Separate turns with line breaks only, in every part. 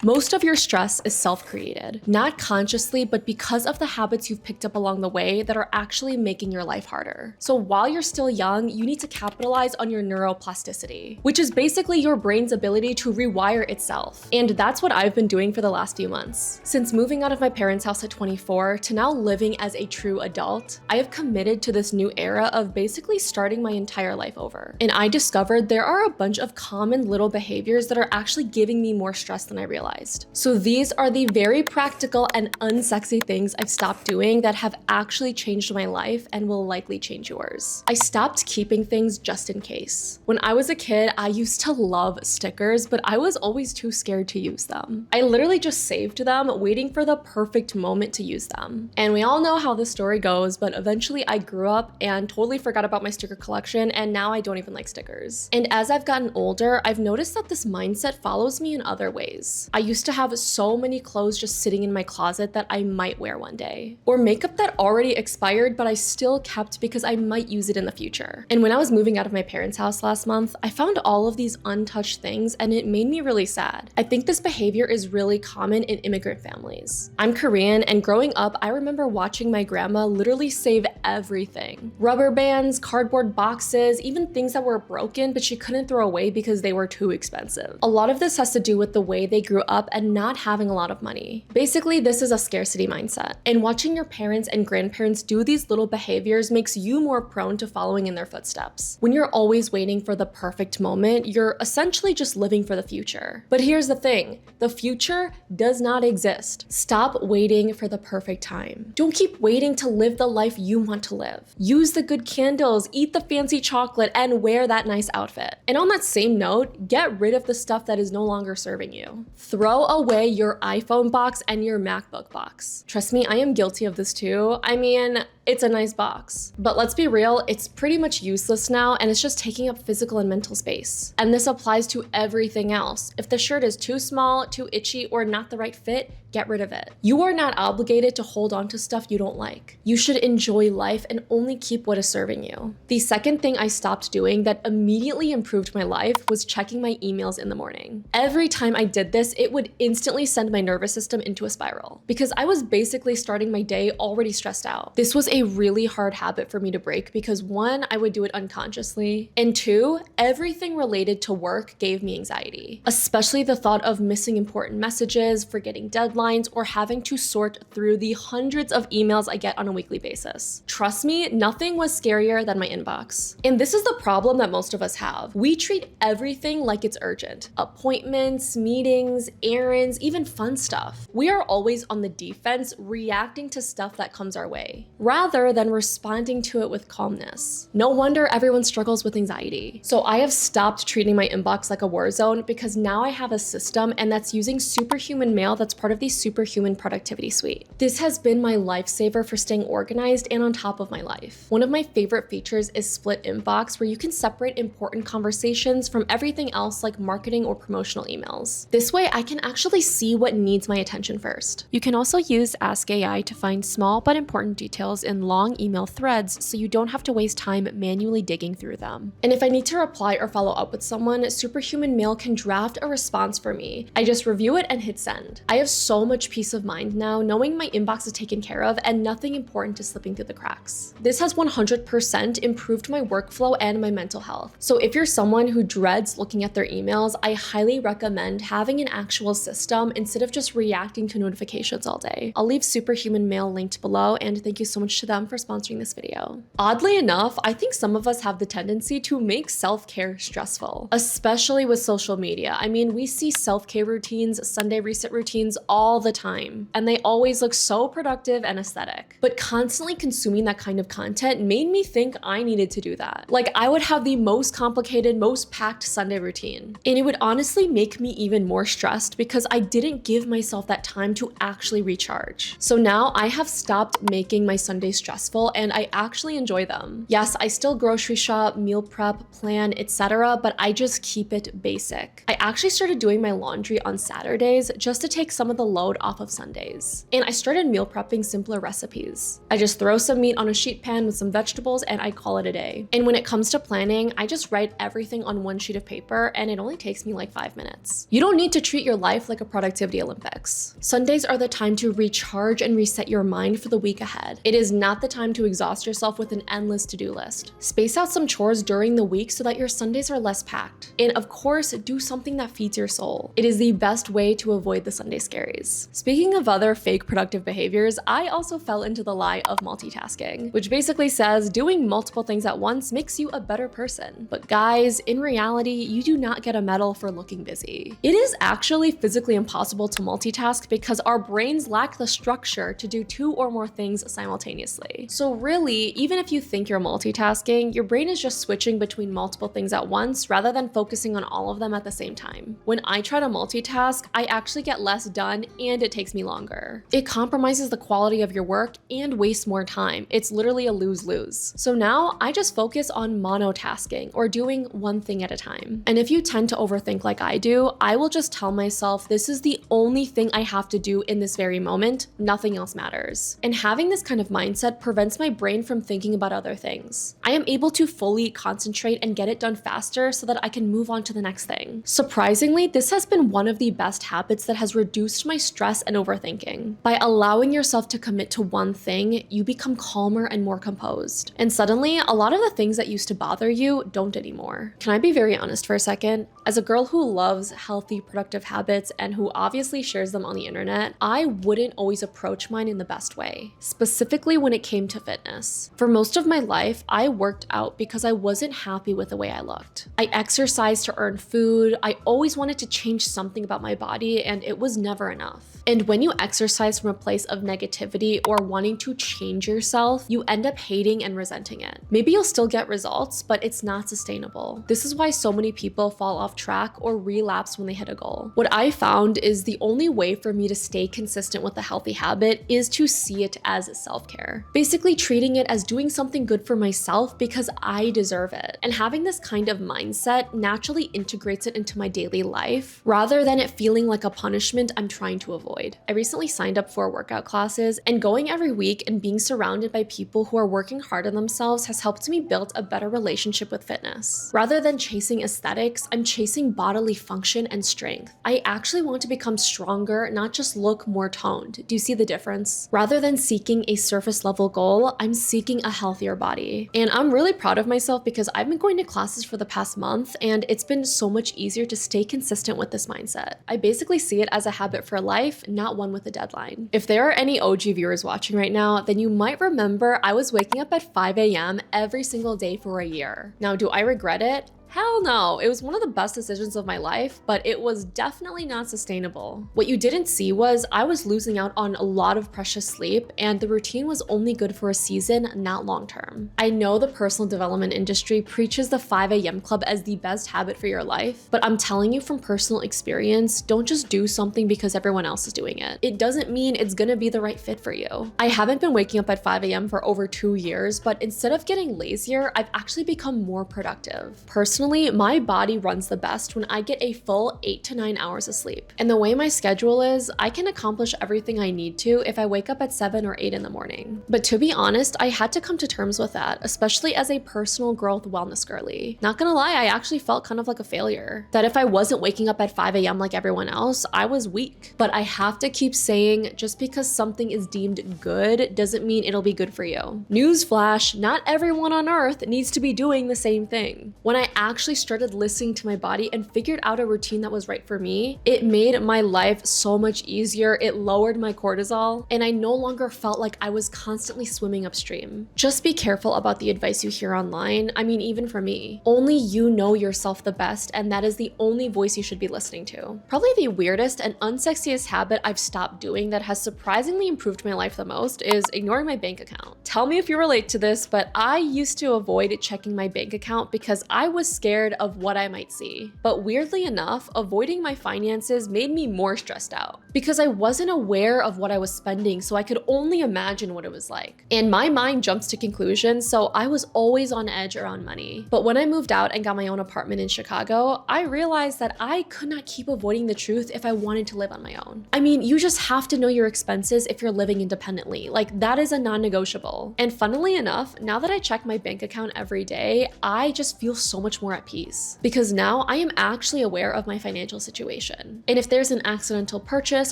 Most of your stress is self-created, not consciously, but because of the habits you've picked up along the way that are actually making your life harder. So while you're still young, you need to capitalize on your neuroplasticity, which is basically your brain's ability to rewire itself. And that's what I've been doing for the last few months. Since moving out of my parents' house at 24 to now living as a true adult, I have committed to this new era of basically starting my entire life over. And I discovered there are a bunch of common little behaviors that are actually giving me more stress than I realized. So these are the very practical and unsexy things I've stopped doing that have actually changed my life and will likely change yours. I stopped keeping things just in case. When I was a kid, I used to love stickers, but I was always too scared to use them. I literally just saved them, waiting for the perfect moment to use them. And we all know how the story goes, but eventually I grew up and totally forgot about my sticker collection, and now I don't even like stickers. And as I've gotten older, I've noticed that this mindset follows me in other ways. I used to have so many clothes just sitting in my closet that I might wear one day, or makeup that already expired but I still kept because I might use it in the future. And when I was moving out of my parents' house last month, I found all of these untouched things and it made me really sad. I think this behavior is really common in immigrant families. I'm Korean, and growing up, I remember watching my grandma literally save everything. Rubber bands, cardboard boxes, even things that were broken but she couldn't throw away because they were too expensive. A lot of this has to do with the way they grew up and not having a lot of money. Basically, this is a scarcity mindset. And watching your parents and grandparents do these little behaviors makes you more prone to following in their footsteps. When you're always waiting for the perfect moment, you're essentially just living for the future. But here's the thing, the future does not exist. Stop waiting for the perfect time. Don't keep waiting to live the life you want to live. Use the good candles, eat the fancy chocolate, and wear that nice outfit. And on that same note, get rid of the stuff that is no longer serving you. Throw away your iPhone box and your MacBook box. Trust me, I am guilty of this too. I mean, it's a nice box. But let's be real, it's pretty much useless now and it's just taking up physical and mental space. And this applies to everything else. If the shirt is too small, too itchy, or not the right fit, get rid of it. You are not obligated to hold on to stuff you don't like. You should enjoy life and only keep what is serving you. The second thing I stopped doing that immediately improved my life was checking my emails in the morning. Every time I did this, it would instantly send my nervous system into a spiral because I was basically starting my day already stressed out. This was a really hard habit for me to break because one, I would do it unconsciously, and two, everything related to work gave me anxiety, especially the thought of missing important messages, forgetting deadlines, or having to sort through the hundreds of emails I get on a weekly basis. Trust me, nothing was scarier than my inbox. And this is the problem that most of us have. We treat everything like it's urgent. Appointments, meetings, errands, even fun stuff. We are always on the defense, reacting to stuff that comes our way, rather than responding to it with calmness. No wonder everyone struggles with anxiety. So I have stopped treating my inbox like a war zone because now I have a system, and that's using Superhuman Mail that's part of the Superhuman Productivity Suite. This has been my lifesaver for staying organized and on top of my life. One of my favorite features is Split Inbox, where you can separate important conversations from everything else like marketing or promotional emails. This way I can actually see what needs my attention first. You can also use Ask AI to find small but important details in long email threads so you don't have to waste time manually digging through them. And if I need to reply or follow up with someone, Superhuman Mail can draft a response for me. I just review it and hit send. I have so much peace of mind now knowing my inbox is taken care of and nothing important is slipping through the cracks. This has 100% improved my workflow and my mental health. So if you're someone who dreads looking at their emails, I highly recommend having an actual system instead of just reacting to notifications all day. I'll leave Superhuman Mail linked below, and thank you so much to them for sponsoring this video. Oddly enough, I think some of us have the tendency to make self-care stressful, especially with social media. I mean, we see self-care routines, Sunday reset routines all the time, and they always look so productive and aesthetic. But constantly consuming that kind of content made me think I needed to do that. Like, I would have the most complicated, most packed Sunday routine, and it would honestly make me even more stressed because I didn't give myself that time to actually recharge. So now I have stopped making my Sunday Sundays stressful, and I actually enjoy them. Yes, I still grocery shop, meal prep, plan, etc., but I just keep it basic. I actually started doing my laundry on Saturdays just to take some of the load off of Sundays. And I started meal prepping simpler recipes. I just throw some meat on a sheet pan with some vegetables and I call it a day. And when it comes to planning, I just write everything on one sheet of paper and it only takes me like 5 minutes. You don't need to treat your life like a productivity Olympics. Sundays are the time to recharge and reset your mind for the week ahead. It is not the time to exhaust yourself with an endless to-do list. Space out some chores during the week so that your Sundays are less packed. And of course, do something that feeds your soul. It is the best way to avoid the Sunday scaries. Speaking of other fake productive behaviors, I also fell into the lie of multitasking, which basically says doing multiple things at once makes you a better person. But guys, in reality, you do not get a medal for looking busy. It is actually physically impossible to multitask because our brains lack the structure to do 2 or more things simultaneously. So really, even if you think you're multitasking, your brain is just switching between multiple things at once rather than focusing on all of them at the same time. When I try to multitask, I actually get less done and it takes me longer. It compromises the quality of your work and wastes more time. It's literally a lose-lose. So now I just focus on monotasking or doing one thing at a time. And if you tend to overthink like I do, I will just tell myself this is the only thing I have to do in this very moment, nothing else matters. And having this kind of mindset prevents my brain from thinking about other things. I am able to fully concentrate and get it done faster so that I can move on to the next thing. Surprisingly, this has been one of the best habits that has reduced my stress and overthinking. By allowing yourself to commit to one thing, you become calmer and more composed. And suddenly, a lot of the things that used to bother you don't anymore. Can I be very honest for a second? As a girl who loves healthy, productive habits and who obviously shares them on the internet, I wouldn't always approach mine in the best way, specifically when it came to fitness. For most of my life, I worked out because I wasn't happy with the way I looked. I exercised to earn food. I always wanted to change something about my body, and it was never enough. And when you exercise from a place of negativity or wanting to change yourself, you end up hating and resenting it. Maybe you'll still get results, but it's not sustainable. This is why so many people fall off track or relapse when they hit a goal. What I found is the only way for me to stay consistent with a healthy habit is to see it as self-care. Basically treating it as doing something good for myself because I deserve it. And having this kind of mindset naturally integrates it into my daily life rather than it feeling like a punishment I'm trying to avoid. I recently signed up for workout classes, and going every week and being surrounded by people who are working hard on themselves has helped me build a better relationship with fitness. Rather than chasing aesthetics, I'm chasing bodily function and strength. I actually want to become stronger, not just look more toned. Do you see the difference? Rather than seeking a surface level goal, I'm seeking a healthier body. And I'm really proud of myself because I've been going to classes for the past month, and it's been so much easier to stay consistent with this mindset. I basically see it as a habit for life, not one with a deadline. If there are any OG viewers watching right now, then you might remember I was waking up at 5 a.m. every single day for a year. Now, do I regret it? Hell no, it was one of the best decisions of my life, but it was definitely not sustainable. What you didn't see was I was losing out on a lot of precious sleep, and the routine was only good for a season, not long term. I know the personal development industry preaches the 5 a.m. club as the best habit for your life, but I'm telling you from personal experience, don't just do something because everyone else is doing it. It doesn't mean it's gonna be the right fit for you. I haven't been waking up at 5 a.m. for over 2 years, but instead of getting lazier, I've actually become more productive. Personally, my body runs the best when I get a full 8 to 9 hours of sleep. And the way my schedule is, I can accomplish everything I need to if I wake up at 7 or 8 in the morning. But to be honest, I had to come to terms with that, especially as a personal growth wellness girly. Not gonna lie, I actually felt kind of like a failure. That if I wasn't waking up at 5 a.m. like everyone else, I was weak. But I have to keep saying, just because something is deemed good doesn't mean it'll be good for you. Newsflash, not everyone on earth needs to be doing the same thing. When I actually started listening to my body and figured out a routine that was right for me, it made my life so much easier. It lowered my cortisol, and I no longer felt like I was constantly swimming upstream. Just be careful about the advice you hear online. I mean, even for me. Only you know yourself the best, and that is the only voice you should be listening to. Probably the weirdest and unsexiest habit I've stopped doing that has surprisingly improved my life the most is ignoring my bank account. Tell me if you relate to this, but I used to avoid checking my bank account because I was scared of what I might see. But weirdly enough, avoiding my finances made me more stressed out because I wasn't aware of what I was spending, so I could only imagine what it was like. And my mind jumps to conclusions, so I was always on edge around money. But when I moved out and got my own apartment in Chicago, I realized that I could not keep avoiding the truth if I wanted to live on my own. I mean, you just have to know your expenses if you're living independently. Like, that is a non-negotiable. And funnily enough, now that I check my bank account every day, I just feel so much more at peace because now I am actually aware of my financial situation. And if there's an accidental purchase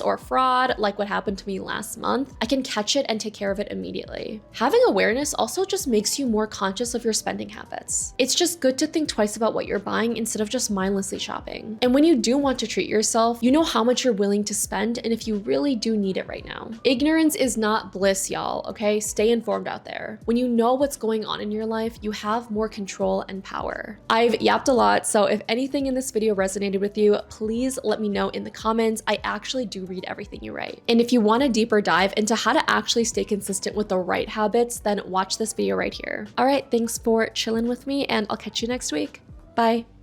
or fraud, like what happened to me last month, I can catch it and take care of it immediately. Having awareness also just makes you more conscious of your spending habits. It's just good to think twice about what you're buying instead of just mindlessly shopping. And when you do want to treat yourself, you know how much you're willing to spend and if you really do need it right now. Ignorance is not bliss, y'all, okay? Stay informed out there. When you know what's going on in your life, you have more control and power. I've yapped a lot, so if anything in this video resonated with you, please let me know in the comments. I actually do read everything you write. And if you want a deeper dive into how to actually stay consistent with the right habits, then watch this video right here. All right, thanks for chilling with me and I'll catch you next week. Bye.